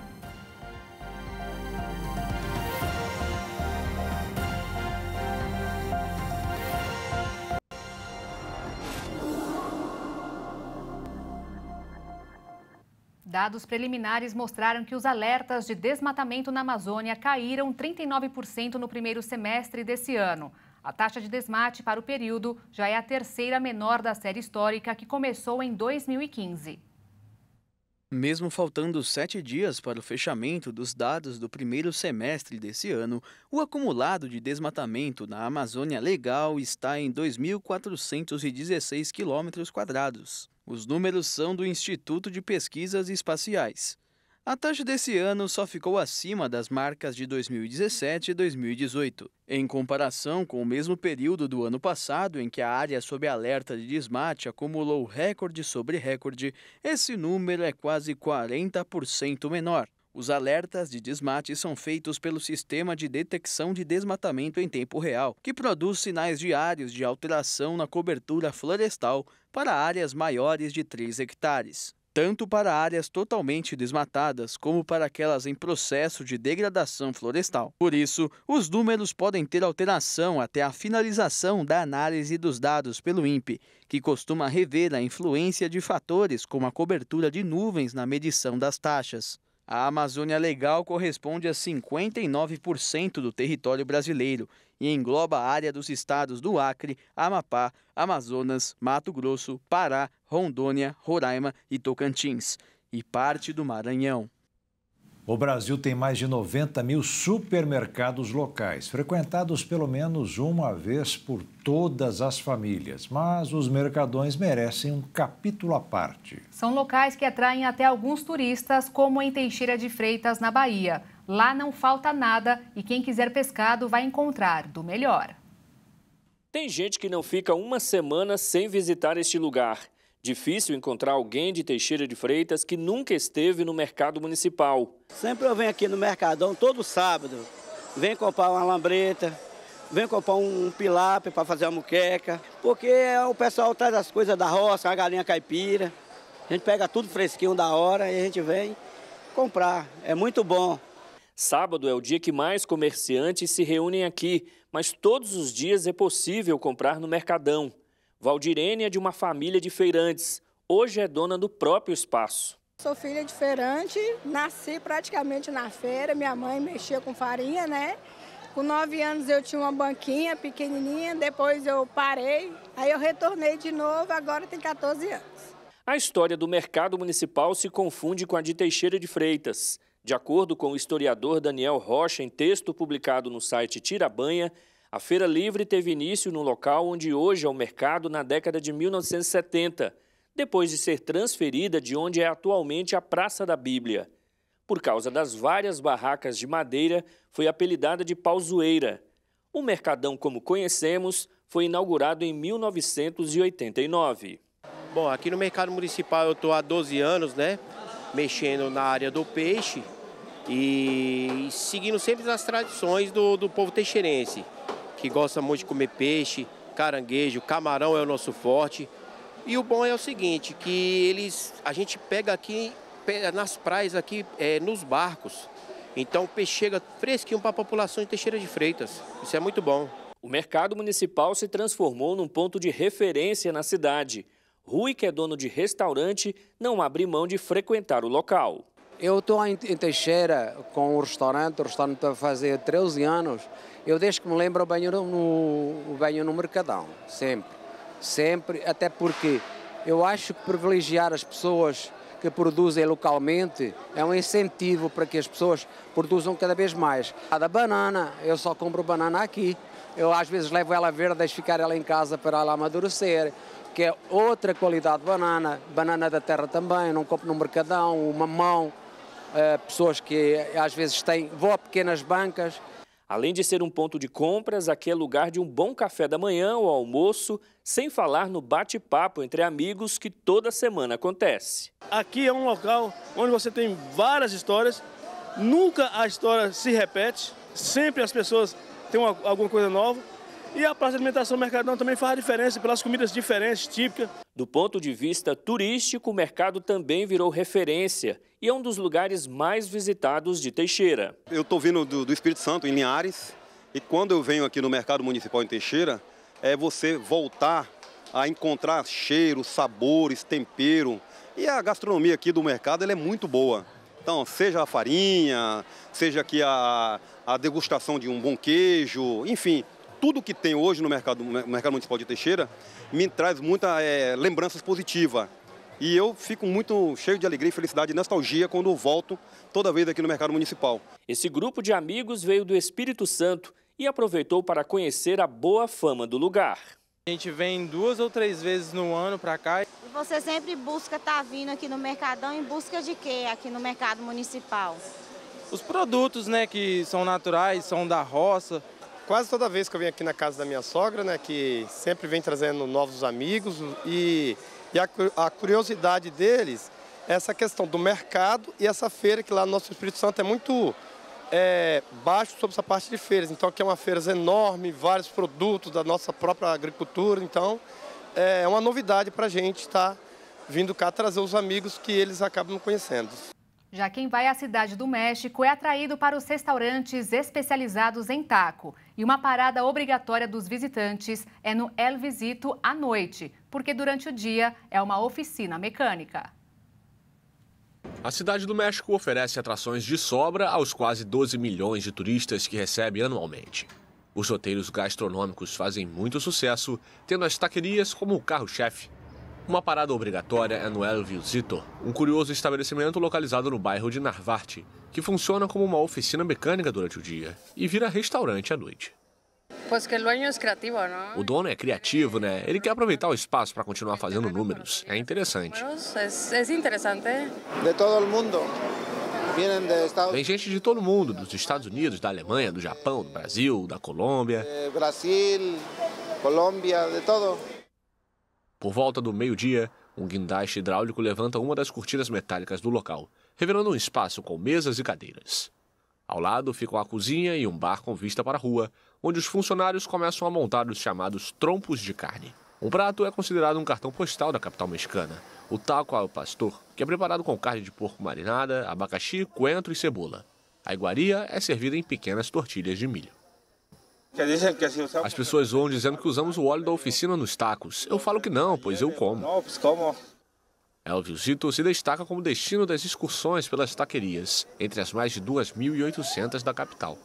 Speaker 2: Dados preliminares mostraram que os alertas de desmatamento na Amazônia caíram 39% no primeiro semestre desse ano. A taxa de desmate para o período já é a terceira menor da série histórica, que começou em 2015.
Speaker 17: Mesmo faltando 7 dias para o fechamento dos dados do primeiro semestre desse ano, o acumulado de desmatamento na Amazônia Legal está em 2.416 km². Os números são do Instituto de Pesquisas Espaciais. A taxa desse ano só ficou acima das marcas de 2017 e 2018. Em comparação com o mesmo período do ano passado, em que a área sob alerta de desmate acumulou recorde sobre recorde, esse número é quase 40% menor. Os alertas de desmate são feitos pelo Sistema de Detecção de Desmatamento em Tempo Real, que produz sinais diários de alteração na cobertura florestal para áreas maiores de 3 hectares. Tanto para áreas totalmente desmatadas, como para aquelas em processo de degradação florestal. Por isso, os números podem ter alteração até a finalização da análise dos dados pelo INPE, que costuma rever a influência de fatores como a cobertura de nuvens na medição das taxas. A Amazônia Legal corresponde a 59% do território brasileiro e engloba a área dos estados do Acre, Amapá, Amazonas, Mato Grosso, Pará, Rondônia, Roraima e Tocantins, e parte do Maranhão.
Speaker 1: O Brasil tem mais de 90 mil supermercados locais, frequentados pelo menos uma vez por todas as famílias. Mas os mercadões merecem um capítulo à parte.
Speaker 2: São locais que atraem até alguns turistas, como em Teixeira de Freitas, na Bahia. Lá não falta nada e quem quiser pescado vai encontrar do melhor.
Speaker 19: Tem gente que não fica uma semana sem visitar este lugar. Difícil encontrar alguém de Teixeira de Freitas que nunca esteve no mercado municipal.
Speaker 20: Sempre eu venho aqui no Mercadão, todo sábado. Venho comprar uma lambreta, venho comprar um pilápia para fazer a muqueca. Porque o pessoal traz as coisas da roça, a galinha caipira. A gente pega tudo fresquinho da hora e a gente vem comprar. É muito bom.
Speaker 19: Sábado é o dia que mais comerciantes se reúnem aqui, mas todos os dias é possível comprar no Mercadão. Valdirene é de uma família de feirantes. Hoje é dona do próprio espaço.
Speaker 21: Sou filha de feirante, nasci praticamente na feira. Minha mãe mexia com farinha, né? Com 9 anos eu tinha uma banquinha pequenininha, depois eu parei. Aí eu retornei de novo, agora tem 14 anos.
Speaker 19: A história do mercado municipal se confunde com a de Teixeira de Freitas. De acordo com o historiador Daniel Rocha, em texto publicado no site Tirabanha, a Feira Livre teve início no local onde hoje é o mercado na década de 1970, depois de ser transferida de onde é atualmente a Praça da Bíblia. Por causa das várias barracas de madeira, foi apelidada de Pauzoeira. O Mercadão, como conhecemos, foi inaugurado em 1989.
Speaker 22: Bom, aqui no Mercado Municipal eu estou há 12 anos, né? Mexendo na área do peixe e seguindo sempre as tradições do povo teixeirense, que gosta muito de comer peixe, caranguejo, camarão é o nosso forte. E o bom é o seguinte, que a gente pega aqui nas praias, aqui nos barcos. Então o peixe chega fresquinho para a população de Teixeira de Freitas. Isso é muito bom.
Speaker 19: O mercado municipal se transformou num ponto de referência na cidade. Rui, que é dono de restaurante, não abre mão de frequentar o local.
Speaker 23: Eu estou em Teixeira com o restaurante vai fazer 13 anos. Eu desde que me lembro venho no Mercadão, sempre, até porque eu acho que privilegiar as pessoas que produzem localmente é um incentivo para que as pessoas produzam cada vez mais. A da banana, eu só compro banana aqui. Eu às vezes levo ela verde, deixo ficar ela em casa para ela amadurecer, que é outra qualidade de banana. Banana da terra também, não compro no Mercadão, o mamão. Pessoas que às vezes vão a pequenas bancas.
Speaker 19: Além de ser um ponto de compras, aqui é lugar de um bom café da manhã ou almoço, sem falar no bate-papo entre amigos que toda semana acontece.
Speaker 24: Aqui é um local onde você tem várias histórias, nunca a história se repete, sempre as pessoas têm alguma coisa nova. E a praça de alimentação do Mercadão também faz a diferença pelas comidas diferentes, típicas.
Speaker 19: Do ponto de vista turístico, o mercado também virou referência e é um dos lugares mais visitados de Teixeira.
Speaker 25: Eu estou vindo do Espírito Santo, em Linhares, e quando eu venho aqui no Mercado Municipal em Teixeira, é você voltar a encontrar cheiros, sabores, tempero. E a gastronomia aqui do mercado ela é muito boa. Então, seja a farinha, seja aqui a degustação de um bom queijo, enfim. Tudo que tem hoje no mercado municipal de Teixeira me traz muitas lembranças positivas. E eu fico muito cheio de alegria, felicidade e nostalgia quando volto toda vez aqui no mercado municipal.
Speaker 19: Esse grupo de amigos veio do Espírito Santo e aproveitou para conhecer a boa fama do lugar.
Speaker 26: A gente vem 2 ou 3 vezes no ano para cá.
Speaker 27: E você sempre busca estar vindo aqui no Mercadão em busca de quê aqui no mercado municipal?
Speaker 26: Os produtos, né, que são naturais, são da roça.
Speaker 28: Quase toda vez que eu venho aqui na casa da minha sogra, né, que sempre vem trazendo novos amigos e a curiosidade deles é essa questão do mercado e essa feira que lá no nosso Espírito Santo é muito baixo sobre essa parte de feiras. Então aqui é uma feira enorme, vários produtos da nossa própria agricultura. Então é uma novidade para a gente estar vindo cá trazer os amigos que eles acabam conhecendo.
Speaker 2: Já quem vai à Cidade do México é atraído para os restaurantes especializados em taco. E uma parada obrigatória dos visitantes é no El Visito à noite, porque durante o dia é uma oficina mecânica.
Speaker 18: A Cidade do México oferece atrações de sobra aos quase 12 milhões de turistas que recebe anualmente. Os roteiros gastronômicos fazem muito sucesso, tendo as taquerias como o carro-chefe. Uma parada obrigatória é no El Viusito, um curioso estabelecimento localizado no bairro de Narvarte, que funciona como uma oficina mecânica durante o dia e vira restaurante à noite. O dono é criativo, né? Ele quer aproveitar o espaço para continuar fazendo números. É interessante.
Speaker 4: De todo o mundo.
Speaker 18: Vem gente de todo mundo, dos Estados Unidos, da Alemanha, do Japão, do Brasil, da Colômbia.
Speaker 4: Brasil, Colômbia, de todo.
Speaker 18: Por volta do meio-dia, um guindaste hidráulico levanta uma das cortinas metálicas do local, revelando um espaço com mesas e cadeiras. Ao lado ficam a cozinha e um bar com vista para a rua, onde os funcionários começam a montar os chamados trompos de carne. Um prato é considerado um cartão postal da capital mexicana, o taco al pastor, que é preparado com carne de porco marinada, abacaxi, coentro e cebola. A iguaria é servida em pequenas tortilhas de milho. As pessoas zoam dizendo que usamos o óleo da oficina nos tacos. Eu falo que não, pois eu como. El Viusito se destaca como destino das excursões pelas taquerias, entre as mais de 2.800 da capital.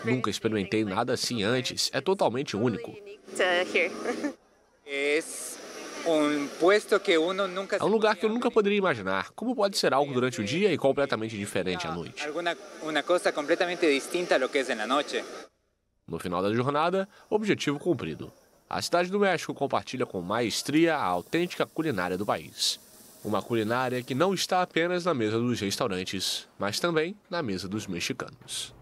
Speaker 18: Nunca experimentei nada assim antes, é totalmente único.
Speaker 5: É
Speaker 18: um lugar que eu nunca poderia imaginar. Como pode ser algo durante o dia e completamente diferente à noite? No final da jornada, objetivo cumprido. A cidade do México compartilha com maestria a autêntica culinária do país. Uma culinária que não está apenas na mesa dos restaurantes, mas também na mesa dos mexicanos.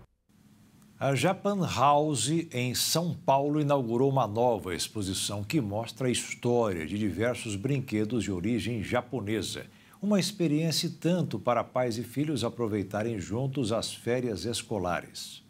Speaker 1: A Japan House, em São Paulo, inaugurou uma nova exposição que mostra a história de diversos brinquedos de origem japonesa. Uma experiência tanto para pais e filhos aproveitarem juntos as férias escolares.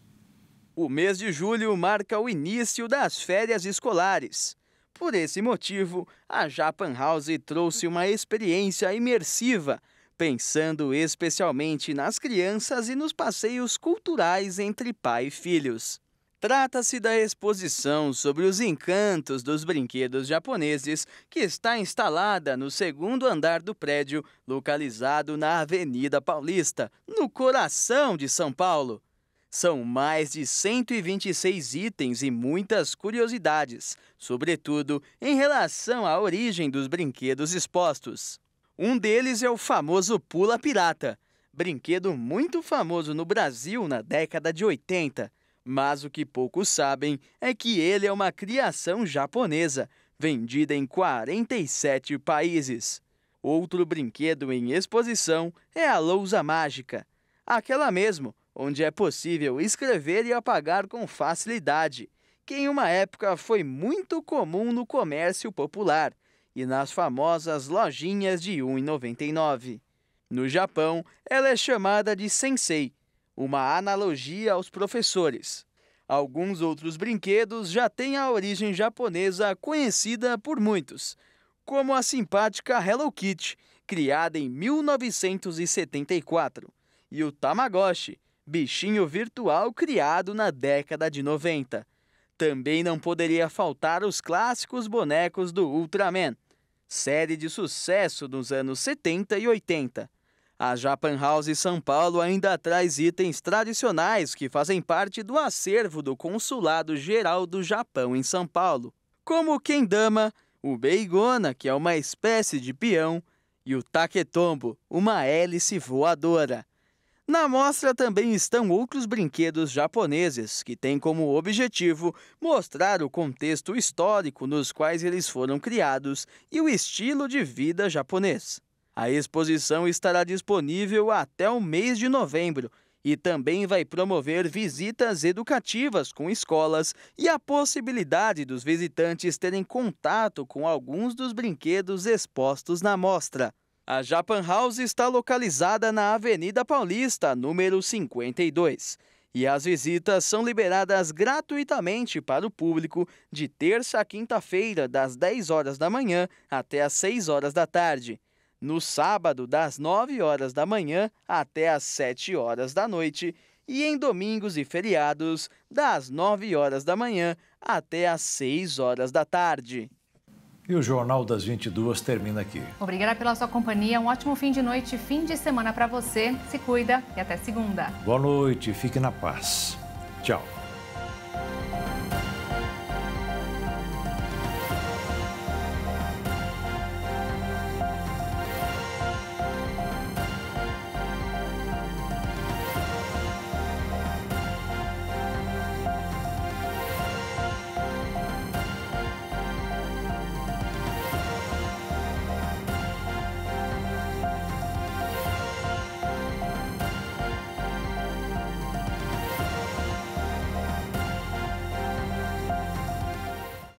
Speaker 17: O mês de julho marca o início das férias escolares. Por esse motivo, a Japan House trouxe uma experiência imersiva, pensando especialmente nas crianças e nos passeios culturais entre pai e filhos. Trata-se da exposição sobre os encantos dos brinquedos japoneses, que está instalada no segundo andar do prédio, localizado na Avenida Paulista, no coração de São Paulo. São mais de 126 itens e muitas curiosidades, sobretudo em relação à origem dos brinquedos expostos. Um deles é o famoso Pula Pirata, brinquedo muito famoso no Brasil na década de 80, mas o que poucos sabem é que ele é uma criação japonesa, vendida em 47 países. Outro brinquedo em exposição é a lousa mágica, aquela mesmo onde é possível escrever e apagar com facilidade, que em uma época foi muito comum no comércio popular e nas famosas lojinhas de R$ 1,99. No Japão, ela é chamada de sensei, uma analogia aos professores. Alguns outros brinquedos já têm a origem japonesa conhecida por muitos, como a simpática Hello Kitty, criada em 1974, e o Tamagotchi, bichinho virtual criado na década de 90. Também não poderia faltar os clássicos bonecos do Ultraman, série de sucesso dos anos 70 e 80. A Japan House São Paulo ainda traz itens tradicionais que fazem parte do acervo do Consulado Geral do Japão em São Paulo, como o kendama, o beigona, que é uma espécie de peão, e o taketombo, uma hélice voadora. Na mostra também estão outros brinquedos japoneses, que têm como objetivo mostrar o contexto histórico nos quais eles foram criados e o estilo de vida japonês. A exposição estará disponível até o mês de novembro e também vai promover visitas educativas com escolas e a possibilidade dos visitantes terem contato com alguns dos brinquedos expostos na mostra. A Japan House está localizada na Avenida Paulista, número 52, e as visitas são liberadas gratuitamente para o público de terça a quinta-feira, das 10 horas da manhã até as 6 horas da tarde. No sábado, das 9 horas da manhã até as 7 horas da noite, e em domingos e feriados, das 9 horas da manhã até as 6 horas da tarde.
Speaker 1: E o Jornal das 22 termina aqui.
Speaker 2: Obrigada pela sua companhia, um ótimo fim de noite, fim de semana para você. Se cuida e até segunda.
Speaker 1: Boa noite, fique na paz. Tchau.